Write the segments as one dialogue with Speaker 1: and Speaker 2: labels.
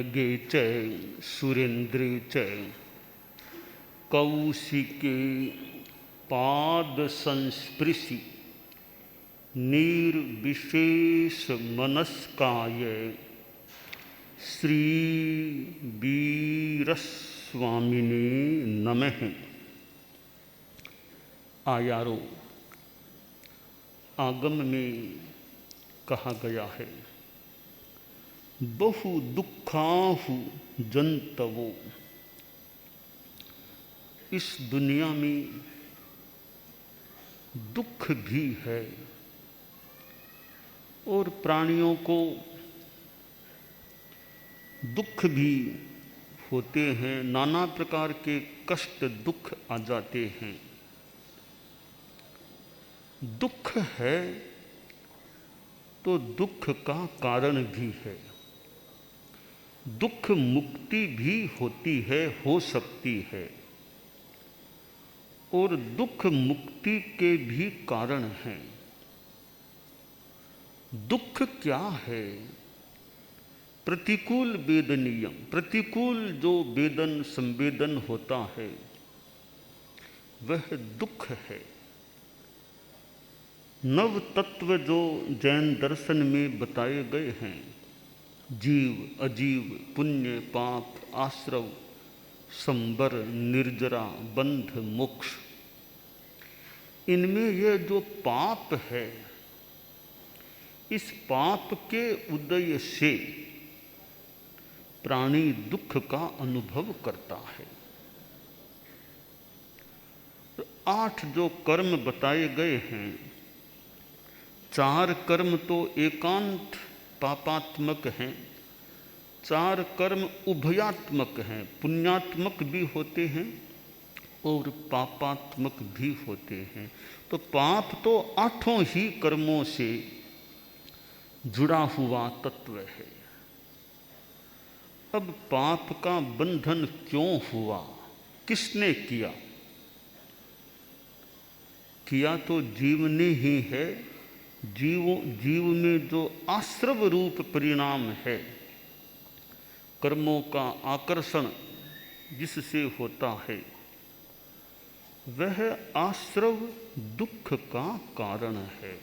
Speaker 1: नगे च सुरेंद्रे च कौशिके पाद संस्पृशि निर्विशेष मनस्काय श्री वीरस्वामिने नमः। आयारो आगम में कहा गया है, बहु दुखाहु जंतवो। इस दुनिया में दुख भी है और प्राणियों को दुख भी होते हैं, नाना प्रकार के कष्ट दुख आ जाते हैं। दुख है तो दुख का कारण भी है, दुख मुक्ति भी होती है, हो सकती है, और दुख मुक्ति के भी कारण हैं। दुख क्या है? प्रतिकूल वेदनीयम, प्रतिकूल जो वेदन संवेदन होता है वह दुख है। नव तत्व जो जैन दर्शन में बताए गए हैं, जीव अजीव, पुण्य पाप, आश्रव, संबर, निर्जरा, बंध, मोक्ष, इनमें यह जो पाप है, इस पाप के उदय से प्राणी दुख का अनुभव करता है। 8 जो कर्म बताए गए हैं, 4 कर्म तो एकांत पापात्मक हैं, 4 कर्म उभयात्मक हैं, पुण्यात्मक भी होते हैं और पापात्मक भी होते हैं। तो पाप तो 8 ही कर्मों से जुड़ा हुआ तत्व है। अब पाप का बंधन क्यों हुआ, किसने किया? किया तो जीव ने ही है। जीव में जो आश्रव रूप परिणाम है, कर्मों का आकर्षण जिससे होता है, वह आश्रव दुख का कारण है।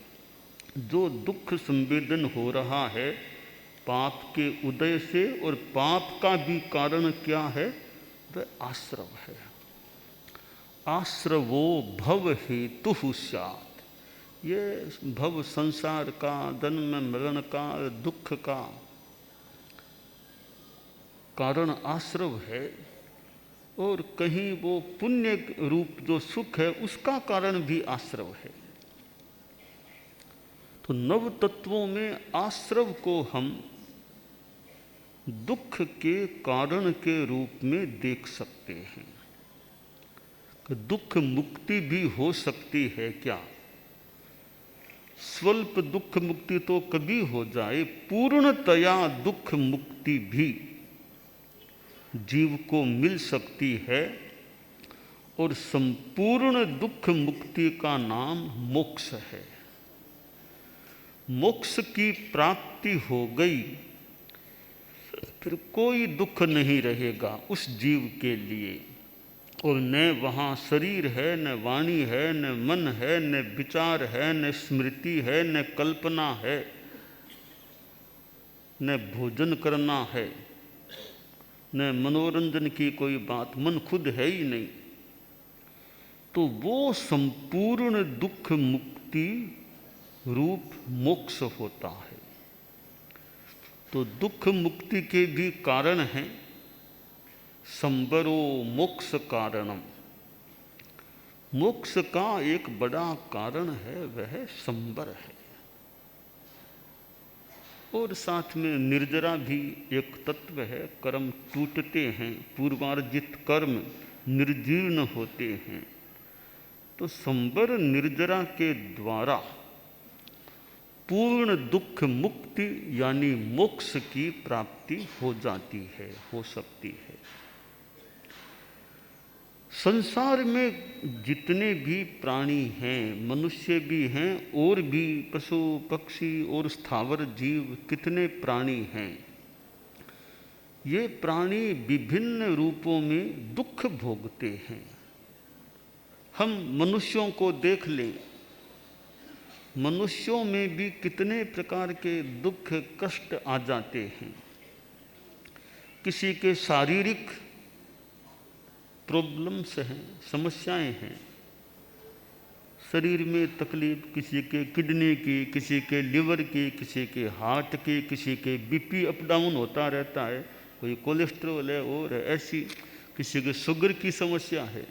Speaker 1: जो दुख संवेदन हो रहा है पाप के उदय से, और पाप का भी कारण क्या है? वह आश्रव है। आश्रवो भव हेतु स्यात्। ये भव संसार का, जन्म मरण का, दुख का कारण आश्रव है, और कहीं वो पुण्य रूप जो सुख है उसका कारण भी आश्रव है। तो नव तत्वों में आश्रव को हम दुख के कारण के रूप में देख सकते हैं। कि दुख मुक्ति भी हो सकती है क्या? स्वल्प दुख मुक्ति तो कभी हो जाए, पूर्णतया दुख मुक्ति भी जीव को मिल सकती है, और संपूर्ण दुख मुक्ति का नाम मोक्ष है। मोक्ष की प्राप्ति हो गई, फिर कोई दुख नहीं रहेगा उस जीव के लिए, और न वहाँ शरीर है, न वाणी है, न मन है, न विचार है, न स्मृति है, न कल्पना है, न भोजन करना है, न मनोरंजन की कोई बात, मन खुद है ही नहीं। तो वो संपूर्ण दुख मुक्ति रूप मोक्ष होता है। तो दुख मुक्ति के भी कारण हैं। संबरो मोक्ष कारणम, मोक्ष का एक बड़ा कारण है वह संबर है। और साथ में निर्जरा भी एक तत्व है। कर्म टूटते हैं, पूर्वार्जित कर्म निर्जीर्ण होते हैं। तो संबर निर्जरा के द्वारा पूर्ण दुख मुक्ति यानी मोक्ष की प्राप्ति हो जाती है, हो सकती है। संसार में जितने भी प्राणी हैं, मनुष्य भी हैं और भी पशु पक्षी और स्थावर जीव, कितने प्राणी हैं, ये प्राणी विभिन्न रूपों में दुख भोगते हैं। हम मनुष्यों को देख लें, मनुष्यों में भी कितने प्रकार के दुख कष्ट आ जाते हैं। किसी के शारीरिक प्रॉब्लम्स हैं, समस्याएं हैं, शरीर में तकलीफ, किसी के किडनी की, किसी के लिवर की, किसी के हार्ट की, किसी के बीपी अप डाउन होता रहता है, कोई कोलेस्ट्रॉल है और है, ऐसी किसी के शुगर की समस्या है।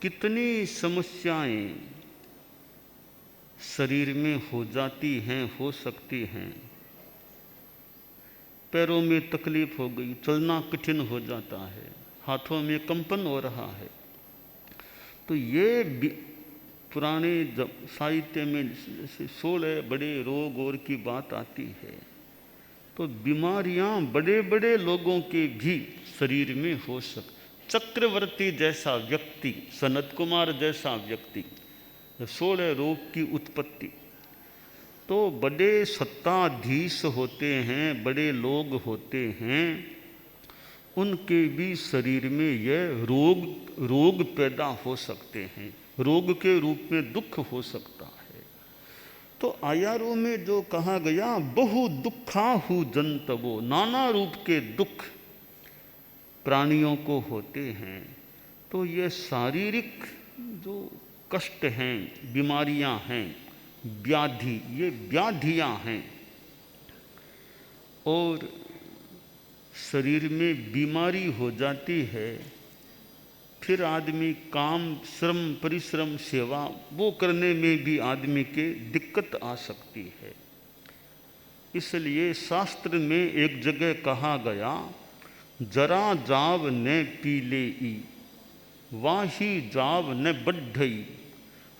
Speaker 1: कितनी समस्याएं शरीर में हो जाती हैं, हो सकती हैं। पैरों में तकलीफ हो गई, चलना कठिन हो जाता है, हाथों में कंपन हो रहा है। तो ये पुराने साहित्य में 16 बड़े रोग और की बात आती है। तो बीमारियां बड़े बड़े लोगों के भी शरीर में हो सकती। चक्रवर्ती जैसा व्यक्ति, सनत कुमार जैसा व्यक्ति, 16 रोग की उत्पत्ति। तो बड़े सत्ताधीश होते हैं, बड़े लोग होते हैं, उनके भी शरीर में यह रोग पैदा हो सकते हैं, रोग के रूप में दुख हो सकता है। तो आयारों में जो कहा गया, बहु दुखाहु जंतवो, नाना रूप के दुख प्राणियों को होते हैं। तो ये शारीरिक जो कष्ट हैं, बीमारियां हैं, व्याधि, ये व्याधियां हैं। और शरीर में बीमारी हो जाती है, फिर आदमी काम, श्रम, परिश्रम, सेवा वो करने में भी आदमी के दिक्कत आ सकती है। इसलिए शास्त्र में एक जगह कहा गया, जरा जाव न पीले ई, वाही जाव न बढ़ई,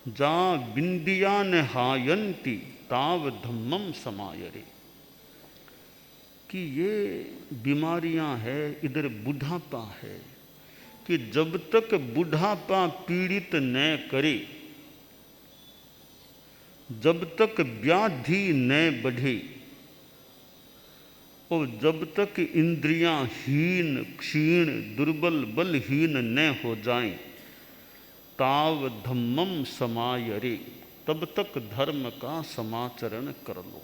Speaker 1: जा बिंदिया न हायंती, ताव धम्मम समायरे। कि ये बीमारियां हैं, इधर बुढ़ापा है, कि जब तक बुढ़ापा पीड़ित न करे, जब तक व्याधि न बढ़े, और जब तक इंद्रियां हीन, क्षीण, दुर्बल, बलहीन न हो जाएं, ताव धम्मम समायरे, तब तक धर्म का समाचरण कर लो।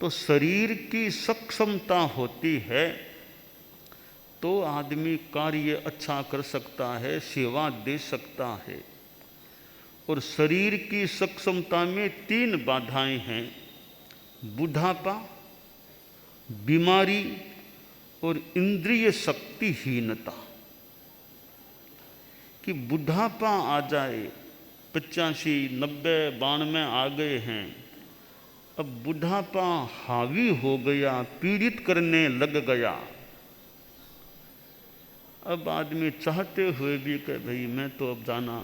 Speaker 1: तो शरीर की सक्षमता होती है तो आदमी कार्य अच्छा कर सकता है, सेवा दे सकता है। और शरीर की सक्षमता में 3 बाधाएं हैं, बुढ़ापा, बीमारी और इंद्रिय शक्तिहीनता। कि बुढ़ापा आ जाए, 85, 90, 92 आ गए हैं, अब बुढ़ापा हावी हो गया, पीड़ित करने लग गया। अब आदमी चाहते हुए भी कि भाई मैं तो अब जाना,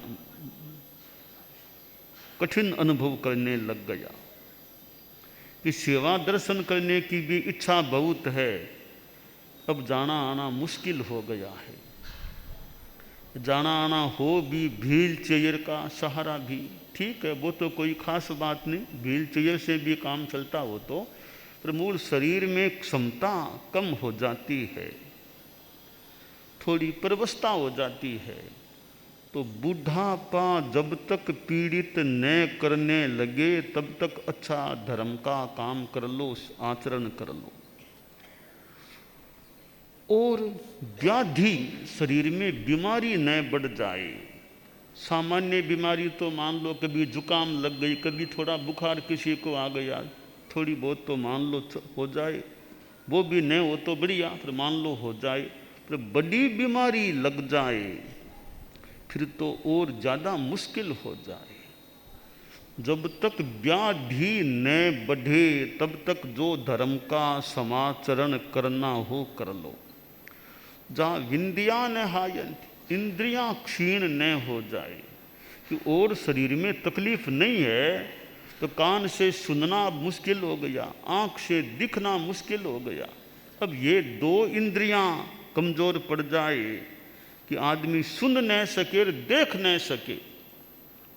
Speaker 1: कठिन अनुभव करने लग गया। कि सेवा दर्शन करने की भी इच्छा बहुत है, अब जाना आना मुश्किल हो गया है। जाना आना हो भी व्हील चेयर का सहारा भी ठीक है, वो तो कोई खास बात नहीं, व्हील चेयर से भी काम चलता हो तो, पर मूल शरीर में क्षमता कम हो जाती है, थोड़ी परवस्था हो जाती है। तो बुढ़ापा जब तक पीड़ित न करने लगे तब तक अच्छा धर्म का काम कर लो, आचरण कर लो। और व्याधि, शरीर में बीमारी न बढ़ जाए। सामान्य बीमारी तो मान लो कभी जुकाम लग गई, कभी थोड़ा बुखार किसी को आ गया, थोड़ी बहुत तो मान लो हो जाए, वो भी न हो तो बढ़िया, फिर मान लो हो जाए। पर बड़ी बीमारी लग जाए फिर तो और ज़्यादा मुश्किल हो जाए। जब तक व्याधि न बढ़े तब तक जो धर्म का समाचरण करना हो कर लो। जहाँ विंदिया न हायंत, इंद्रियां क्षीण न हो जाए, कि और शरीर में तकलीफ नहीं है तो कान से सुनना मुश्किल हो गया, आँख से दिखना मुश्किल हो गया। अब ये 2 इंद्रियां कमज़ोर पड़ जाए कि आदमी सुन न सके और देख न सके,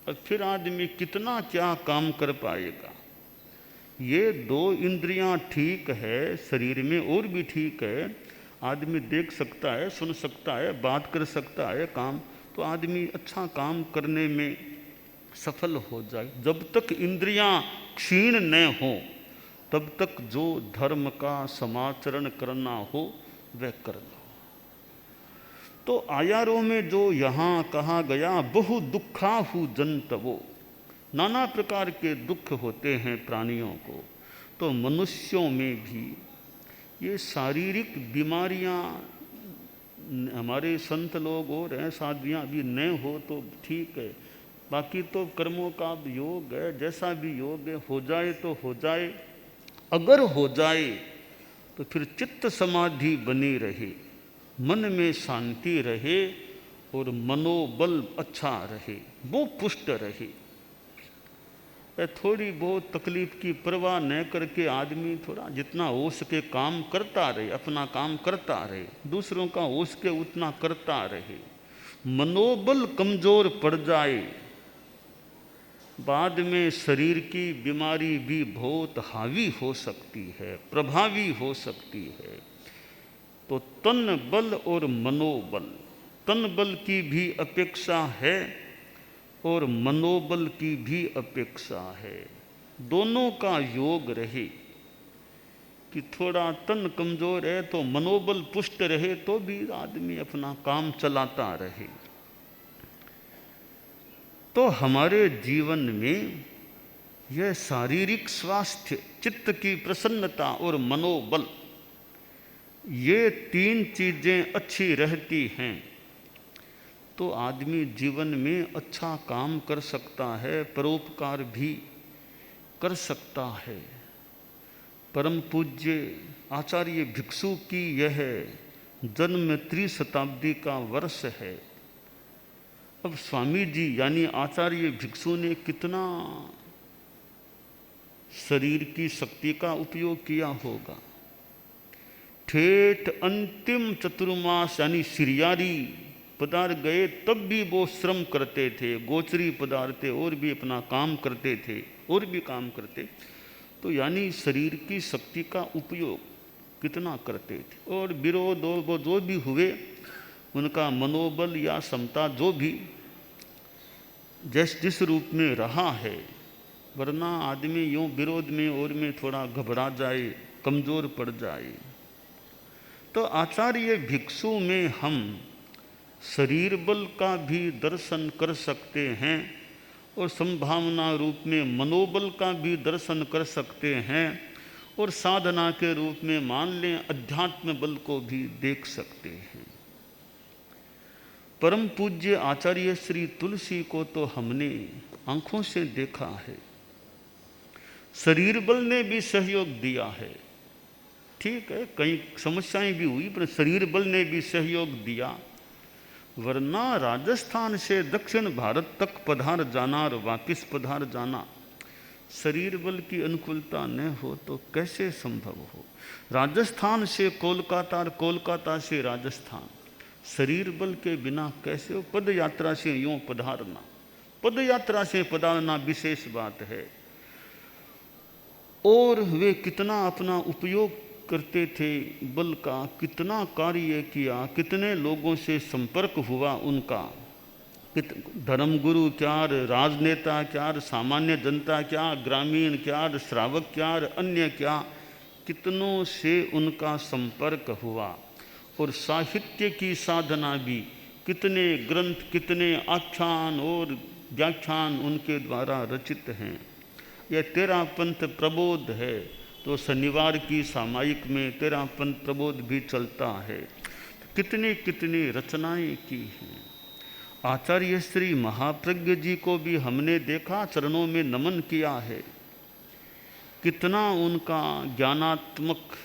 Speaker 1: और फिर आदमी कितना क्या काम कर पाएगा। ये 2 इंद्रियां ठीक है शरीर में और भी ठीक है, आदमी देख सकता है, सुन सकता है, बात कर सकता है, काम, तो आदमी अच्छा काम करने में सफल हो जाए। जब तक इंद्रियां क्षीण न हो तब तक जो धर्म का समाचरण करना हो वह कर लो। तो आयारों में जो यहाँ कहा गया, बहु दुखाहु जंतवो, नाना प्रकार के दुख होते हैं प्राणियों को, तो मनुष्यों में भी ये शारीरिक बीमारियां, हमारे संत लोग और हैं, साधवियाँ भी न हो तो ठीक है, बाकी तो कर्मों का योग है, जैसा भी योग है, हो जाए तो हो जाए। अगर हो जाए तो फिर चित्त समाधि बनी रहे, मन में शांति रहे और मनोबल अच्छा रहे, वो पुष्ट रहे। थोड़ी बहुत तकलीफ की परवाह न करके आदमी थोड़ा जितना हो सके काम करता रहे, अपना काम करता रहे, दूसरों का हो सके उतना करता रहे। मनोबल कमजोर पड़ जाए, बाद में शरीर की बीमारी भी बहुत हावी हो सकती है, प्रभावी हो सकती है। तो तन बल और मनोबल, तन बल की भी अपेक्षा है और मनोबल की भी अपेक्षा है। दोनों का योग रहे कि थोड़ा तन कमजोर है तो मनोबल पुष्ट रहे, तो भी आदमी अपना काम चलाता रहे। तो हमारे जीवन में यह शारीरिक स्वास्थ्य, चित्त की प्रसन्नता और मनोबल, ये तीन चीजें अच्छी रहती हैं तो आदमी जीवन में अच्छा काम कर सकता है, परोपकार भी कर सकता है। परम पूज्य आचार्य भिक्षु की यह जन्म 3 शताब्दी का वर्ष है। अब स्वामी जी यानी आचार्य भिक्षु ने कितना शरीर की शक्ति का उपयोग किया होगा। ठेठ अंतिम चतुर्मास यानी सिरियारी पदार गए तब भी वो श्रम करते थे, गोचरी पदार्थे और भी अपना काम करते थे, और भी काम करते। तो यानी शरीर की शक्ति का उपयोग कितना करते थे। और विरोध और वो जो भी हुए, उनका मनोबल या क्षमता जो भी जिस रूप में रहा है, वरना आदमी यूँ विरोध में और में थोड़ा घबरा जाए, कमज़ोर पड़ जाए। तो आचार्य भिक्षु में हम शरीर बल का भी दर्शन कर सकते हैं और संभावना रूप में मनोबल का भी दर्शन कर सकते हैं, और साधना के रूप में मान लें अध्यात्म बल को भी देख सकते हैं। परम पूज्य आचार्य श्री तुलसी को तो हमने आंखों से देखा है, शरीर बल ने भी सहयोग दिया है, ठीक है, कई समस्याएं भी हुई पर शरीर बल ने भी सहयोग दिया। वरना राजस्थान से दक्षिण भारत तक पधार जाना और वापिस पधार जाना, शरीर बल की अनुकूलता न हो तो कैसे संभव हो। राजस्थान से कोलकाता और कोलकाता से राजस्थान, शरीर बल के बिना कैसे हो। पद यात्रा से यूँ पधारना, पद यात्रा से पधारना विशेष बात है। और वे कितना अपना उपयोग करते थे बल का, कितना कार्य किया, कितने लोगों से संपर्क हुआ उनका, धर्मगुरु क्या, राजनेता क्या, सामान्य जनता क्या, ग्रामीण क्या, श्रावक क्या, अन्य क्या, कितनों से उनका संपर्क हुआ। और साहित्य की साधना भी, कितने ग्रंथ, कितने आख्यान और व्याख्यान उनके द्वारा रचित हैं। यह 13 पंथ प्रबोध है तो शनिवार की सामायिक में 13 पंथ प्रबोध भी चलता है। कितनी कितनी रचनाएं की हैं। आचार्य श्री महाप्रज्ञ जी को भी हमने देखा, चरणों में नमन किया है। कितना उनका ज्ञानात्मक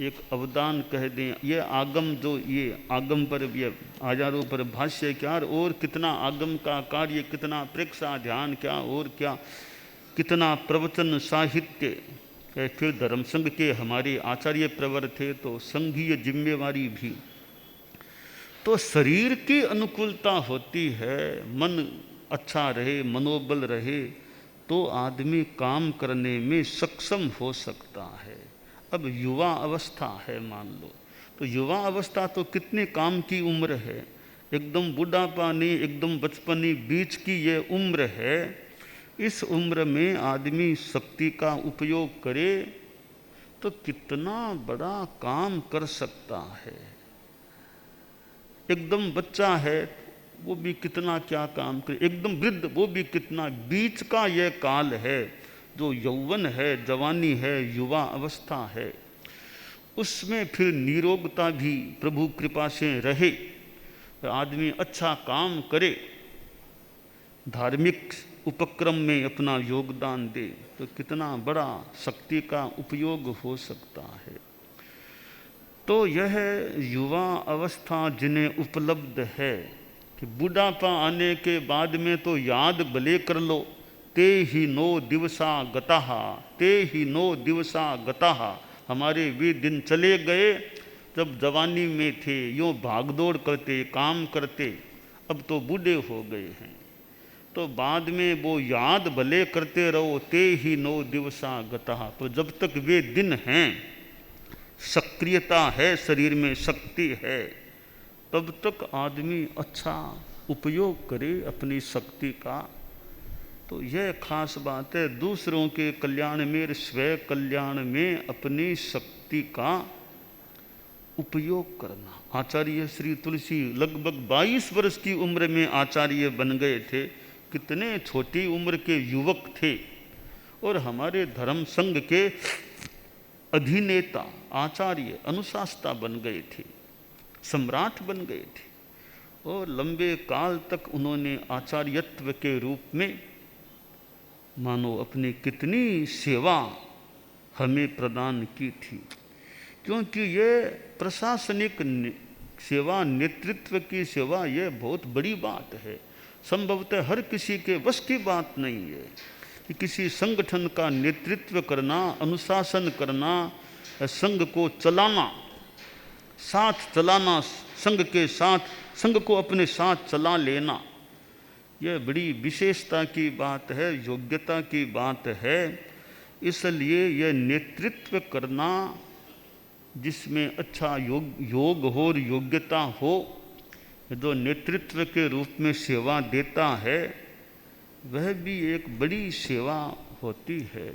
Speaker 1: एक अवदान कह दें, ये आगम जो ये आगम पर ये आचार्यों पर भाष्य क्या, और कितना आगम का कार्य, कितना प्रेक्षा ध्यान क्या, और क्या कितना प्रवचन साहित्य। फिर धर्म संघ के हमारे आचार्य प्रवर थे तो संघीय जिम्मेवारी भी। तो शरीर की अनुकूलता होती है, मन अच्छा रहे, मनोबल रहे तो आदमी काम करने में सक्षम हो सकता है। अब युवा अवस्था है मान लो, तो युवा अवस्था तो कितने काम की उम्र है, एकदम बुढ़ापा नहीं, एकदम बचपनी, बीच की ये उम्र है। इस उम्र में आदमी शक्ति का उपयोग करे तो कितना बड़ा काम कर सकता है। एकदम बच्चा है वो भी कितना क्या काम करे, एकदम वृद्ध वो भी कितना। बीच का ये काल है जो यौवन है, जवानी है, युवा अवस्था है, उसमें फिर निरोगता भी प्रभु कृपा से रहे, आदमी अच्छा काम करे, धार्मिक उपक्रम में अपना योगदान दे तो कितना बड़ा शक्ति का उपयोग हो सकता है। तो यह युवा अवस्था जिन्हें उपलब्ध है कि बुढ़ापा आने के बाद में तो याद भले कर लो, ते ही नो दिवसा गताह, ते ही नो दिवसा गताह। हमारे वे दिन चले गए जब जवानी में थे, यूँ भागदौड़ करते, काम करते, अब तो बूढ़े हो गए हैं। तो बाद में वो याद भले करते रहो, ते ही नो दिवसा गताह। तो जब तक वे दिन हैं, सक्रियता है, शरीर में शक्ति है, तब तक आदमी अच्छा उपयोग करे अपनी शक्ति का। तो यह खास बात है, दूसरों के कल्याण में, स्वयं कल्याण में अपनी शक्ति का उपयोग करना। आचार्य श्री तुलसी लगभग 22 वर्ष की उम्र में आचार्य बन गए थे। कितने छोटी उम्र के युवक थे और हमारे धर्म संघ के अधिनेता, आचार्य, अनुशास्ता बन गए थे, सम्राट बन गए थे और लंबे काल तक उन्होंने आचार्यत्व के रूप में मानो अपनी कितनी सेवा हमें प्रदान की थी। क्योंकि ये प्रशासनिक सेवा, नेतृत्व की सेवा, ये बहुत बड़ी बात है। संभवतः हर किसी के बस की बात नहीं है कि किसी संगठन का नेतृत्व करना, अनुशासन करना, संघ को चलाना, साथ चलाना, संघ के साथ, संघ को अपने साथ चला लेना, यह बड़ी विशेषता की बात है, योग्यता की बात है। इसलिए यह नेतृत्व करना जिसमें अच्छा योग हो और योग्यता हो, जो नेतृत्व के रूप में सेवा देता है, वह भी एक बड़ी सेवा होती है।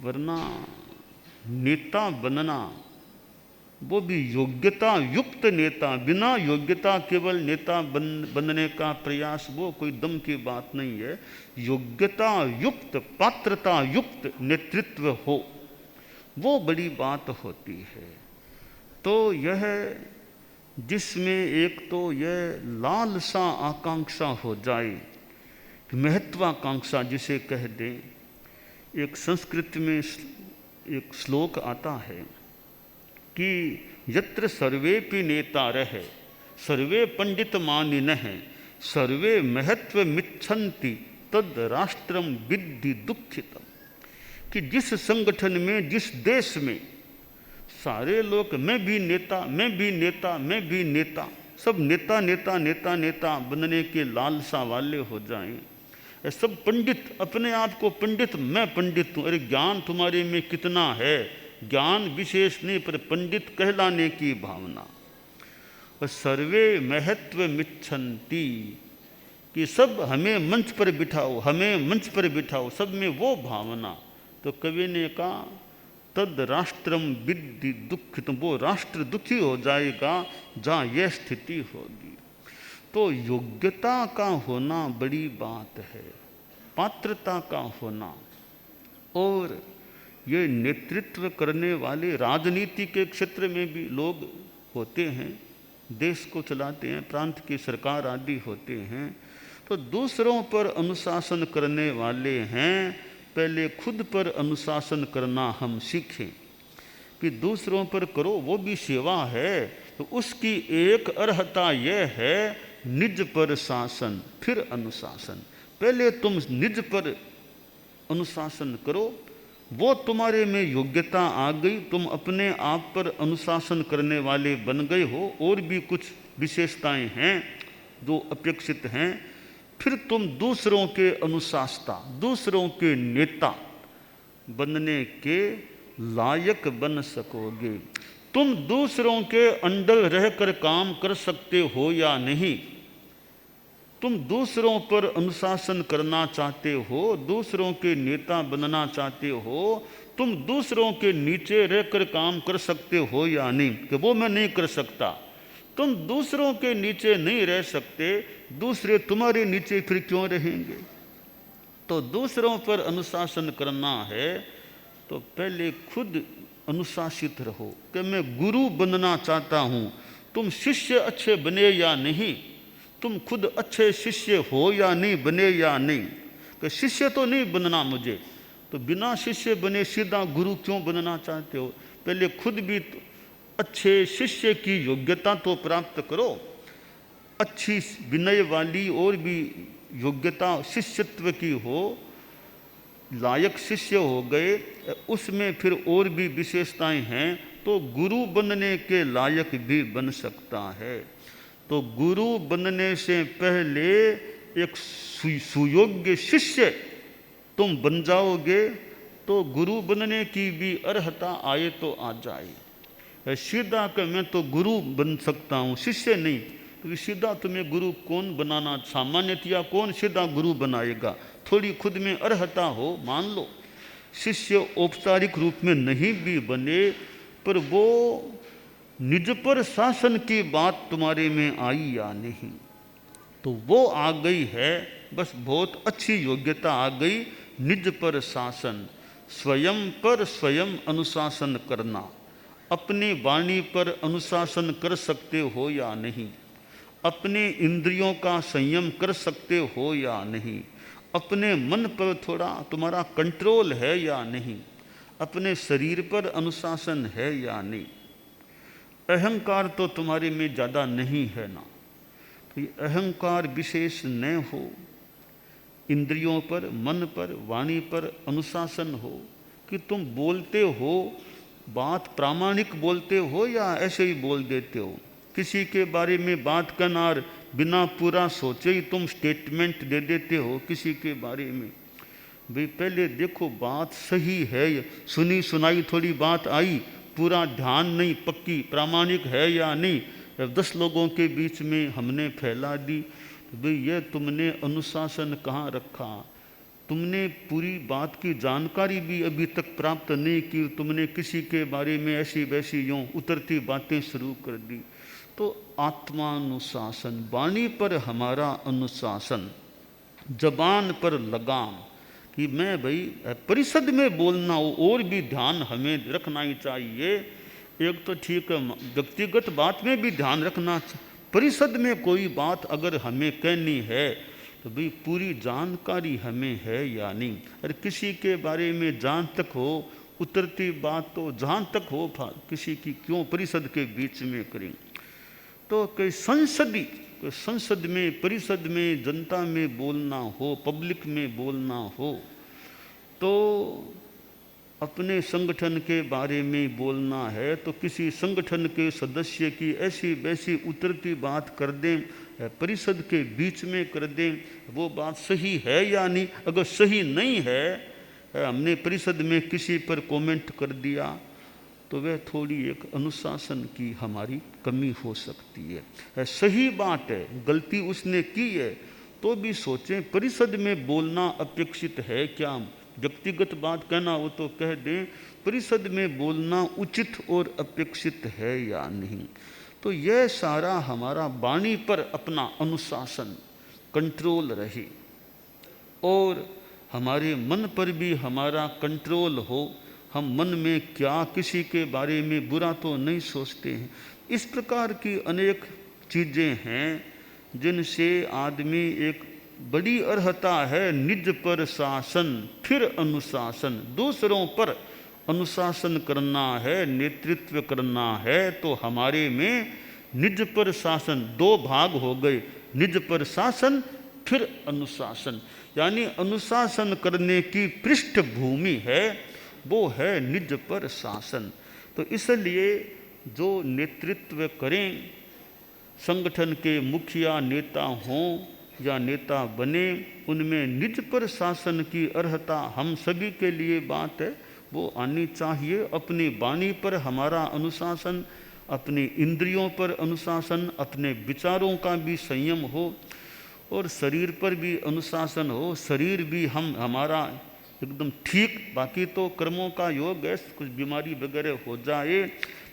Speaker 1: वरना नेता बनना वो भी योग्यता युक्त नेता, बिना योग्यता केवल नेता बनने का प्रयास, वो कोई दम की बात नहीं है। योग्यता युक्त, पात्रता युक्त नेतृत्व हो, वो बड़ी बात होती है। तो यह जिसमें एक तो यह लालसा आकांक्षा हो जाए, महत्वाकांक्षा जिसे कह दें। एक संस्कृत में एक श्लोक आता है कि यत्र सर्वेपि नेता रहे, सर्वे पंडित मानिनः, सर्वे महत्व मिच्छन्ति तद राष्ट्रम विद्धि दुखितम। कि जिस संगठन में, जिस देश में सारे लोग मैं भी नेता, मैं भी नेता, मैं भी नेता, सब नेता नेता नेता नेता बनने के लालसा वाले हो जाएं, सब पंडित, अपने आप को पंडित, मैं पंडित हूँ, अरे ज्ञान तुम्हारे में कितना है, ज्ञान विशेष नहीं पर पंडित कहलाने की भावना। और सर्वे महत्व मिच्छन्ति, कि सब हमें मंच पर बिठाओ, हमें मंच पर बिठाओ, सब में वो भावना। तो कवि ने कहा तद राष्ट्रम विद्धि दुखितम, वो राष्ट्र दुखी हो जाएगा जहाँ यह स्थिति होगी। तो योग्यता का होना बड़ी बात है, पात्रता का होना। और ये नेतृत्व करने वाले राजनीति के क्षेत्र में भी लोग होते हैं, देश को चलाते हैं, प्रांत की सरकार आदि होते हैं। तो दूसरों पर अनुशासन करने वाले हैं, पहले खुद पर अनुशासन करना हम सीखें कि दूसरों पर करो, वो भी सेवा है। तो उसकी एक अर्हता यह है निज पर शासन फिर अनुशासन। पहले तुम निज पर अनुशासन करो, वो तुम्हारे में योग्यता आ गई, तुम अपने आप पर अनुशासन करने वाले बन गए हो, और भी कुछ विशेषताएं हैं जो अपेक्षित हैं, फिर तुम दूसरों के अनुशासता, दूसरों के नेता बनने के लायक बन सकोगे। तुम दूसरों के अंडर रहकर काम कर सकते हो या नहीं? तुम दूसरों पर अनुशासन करना चाहते हो, दूसरों के नेता बनना चाहते हो, तुम दूसरों के नीचे रहकर काम कर सकते हो या नहीं? कि वो मैं नहीं कर सकता। तुम दूसरों के नीचे नहीं रह सकते, दूसरे तुम्हारे नीचे फिर क्यों रहेंगे? तो दूसरों पर अनुशासन करना है तो पहले खुद अनुशासित रहो कि मैं गुरु बनना चाहता हूँ। तुम शिष्य अच्छे बने या नहीं, तुम खुद अच्छे शिष्य हो या नहीं बने या नहीं। कि शिष्य तो नहीं बनना मुझे, तो बिना शिष्य बने सीधा गुरु क्यों बनना चाहते हो? पहले खुद भी तो अच्छे शिष्य की योग्यता तो प्राप्त करो, अच्छी विनय वाली और भी योग्यता शिष्यत्व की हो, लायक शिष्य हो गए, उसमें फिर और भी विशेषताएं हैं तो गुरु बनने के लायक भी बन सकता है। तो गुरु बनने से पहले एक सुयोग्य शिष्य तुम बन जाओगे तो गुरु बनने की भी अर्हता आए तो आ जाए। सीधा कि मैं तो गुरु बन सकता हूँ, शिष्य नहीं, क्योंकि सीधा तुम्हें गुरु कौन बनाना, सामान्यतया कौन सीधा गुरु बनाएगा? थोड़ी खुद में अर्हता हो, मान लो शिष्य औपचारिक रूप में नहीं भी बने, पर वो निज पर शासन की बात तुम्हारे में आई या नहीं, तो वो आ गई है, बस बहुत अच्छी योग्यता आ गई। निज पर शासन, स्वयं पर स्वयं अनुशासन करना। अपनी वाणी पर अनुशासन कर सकते हो या नहीं? अपने इंद्रियों का संयम कर सकते हो या नहीं? अपने मन पर थोड़ा तुम्हारा कंट्रोल है या नहीं? अपने शरीर पर अनुशासन है या नहीं? अहंकार तो तुम्हारे में ज़्यादा नहीं है ना, तो ये अहंकार विशेष न हो, इंद्रियों पर, मन पर, वाणी पर अनुशासन हो कि तुम बोलते हो, बात प्रामाणिक बोलते हो या ऐसे ही बोल देते हो? किसी के बारे में बात करना और बिना पूरा सोचे ही तुम स्टेटमेंट दे देते हो किसी के बारे में। भाई पहले देखो बात सही है, सुनी सुनाई थोड़ी बात आई, पूरा ध्यान नहीं, पक्की प्रामाणिक है या नहीं, 10 लोगों के बीच में हमने फैला दी। भाई ये तुमने अनुशासन कहाँ रखा? तुमने पूरी बात की जानकारी भी अभी तक प्राप्त नहीं की, तुमने किसी के बारे में ऐसी वैसी यूँ उतरती बातें शुरू कर दी। तो आत्मानुशासन, वाणी पर हमारा अनुशासन, जबान पर लगाम कि मैं भाई परिषद में बोलना हो और भी ध्यान हमें रखना ही चाहिए। एक तो ठीक है व्यक्तिगत बात में भी ध्यान रखना, परिषद में कोई बात अगर हमें कहनी है तो भाई पूरी जानकारी हमें है या नहीं। अरे किसी के बारे में जहाँ तक हो उतरती बात तो जहाँ तक हो किसी की क्यों परिषद के बीच में करें? तो कोई संसद में, परिषद में, जनता में बोलना हो, पब्लिक में बोलना हो, तो अपने संगठन के बारे में बोलना है तो किसी संगठन के सदस्य की ऐसी वैसी उतरती बात कर दें, परिषद के बीच में कर दें, वो बात सही है या नहीं? अगर सही नहीं है, हमने परिषद में किसी पर कमेंट कर दिया, तो वह थोड़ी एक अनुशासन की हमारी कमी हो सकती है। सही बात है, गलती उसने की है तो भी सोचें परिषद में बोलना अपेक्षित है क्या? व्यक्तिगत बात कहना हो तो कह दें, परिषद में बोलना उचित और अपेक्षित है या नहीं? तो यह सारा हमारा वाणी पर अपना अनुशासन, कंट्रोल रहे और हमारे मन पर भी हमारा कंट्रोल हो। हम मन में क्या किसी के बारे में बुरा तो नहीं सोचते हैं। इस प्रकार की अनेक चीज़ें हैं जिनसे आदमी एक बड़ी अर्हता है निज पर शासन फिर अनुशासन। दूसरों पर अनुशासन करना है, नेतृत्व करना है, तो हमारे में निज पर शासन, 2 भाग हो गए, निज पर शासन फिर अनुशासन। यानी अनुशासन करने की पृष्ठभूमि है वो है निज पर शासन। तो इसलिए जो नेतृत्व करें, संगठन के मुखिया नेता हों या नेता बने, उनमें निज पर शासन की अर्हता हम सभी के लिए बात है, वो आनी चाहिए। अपनी वाणी पर हमारा अनुशासन, अपनी इंद्रियों पर अनुशासन, अपने विचारों का भी संयम हो और शरीर पर भी अनुशासन हो। शरीर भी हमारा एकदम ठीक, बाकी तो कर्मों का योग है, कुछ बीमारी वगैरह हो जाए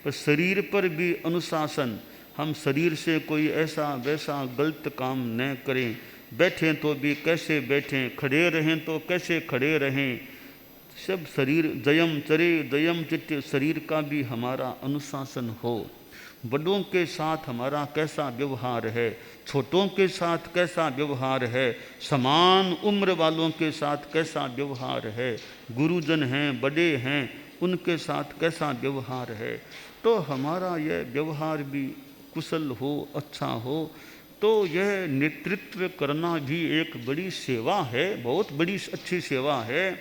Speaker 1: पर शरीर पर भी अनुशासन। हम शरीर से कोई ऐसा वैसा गलत काम न करें। बैठें तो भी कैसे बैठें, खड़े रहें तो कैसे खड़े रहें, सब शरीर जयम चरे जयम चित्त, शरीर का भी हमारा अनुशासन हो। बड़ों के साथ हमारा कैसा व्यवहार है, छोटों के साथ कैसा व्यवहार है, समान उम्र वालों के साथ कैसा व्यवहार है, गुरुजन हैं बड़े हैं उनके साथ कैसा व्यवहार है। तो हमारा यह व्यवहार भी कुशल हो, अच्छा हो। तो यह नेतृत्व करना भी एक बड़ी सेवा है, बहुत बड़ी अच्छी सेवा है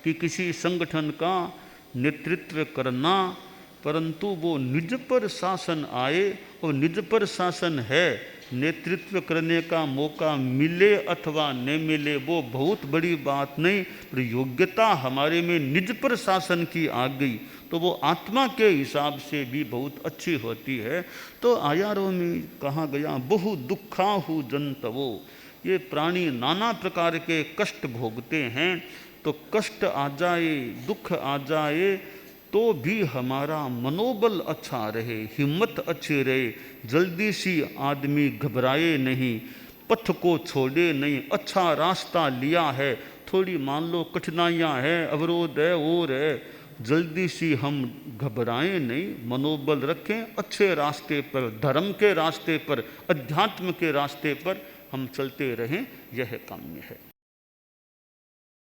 Speaker 1: कि किसी संगठन का नेतृत्व करना, परंतु वो निज पर शासन आए और निज पर शासन है, नेतृत्व करने का मौका मिले अथवा न मिले वो बहुत बड़ी बात नहीं, पर योग्यता हमारे में निज पर शासन की आ गई तो वो आत्मा के हिसाब से भी बहुत अच्छी होती है। तो आयारों में कहा गया बहु दुखाहु जंतवो, ये प्राणी नाना प्रकार के कष्ट भोगते हैं। तो कष्ट आ जाए, दुख आ जाए तो भी हमारा मनोबल अच्छा रहे, हिम्मत अच्छी रहे, जल्दी सी आदमी घबराए नहीं, पथ को छोड़े नहीं, अच्छा रास्ता लिया है, थोड़ी मान लो कठिनाइयाँ हैं, अवरोध है और है, जल्दी सी हम घबराएं नहीं, मनोबल रखें, अच्छे रास्ते पर, धर्म के रास्ते पर, अध्यात्म के रास्ते पर हम चलते रहें, यह काम्य है।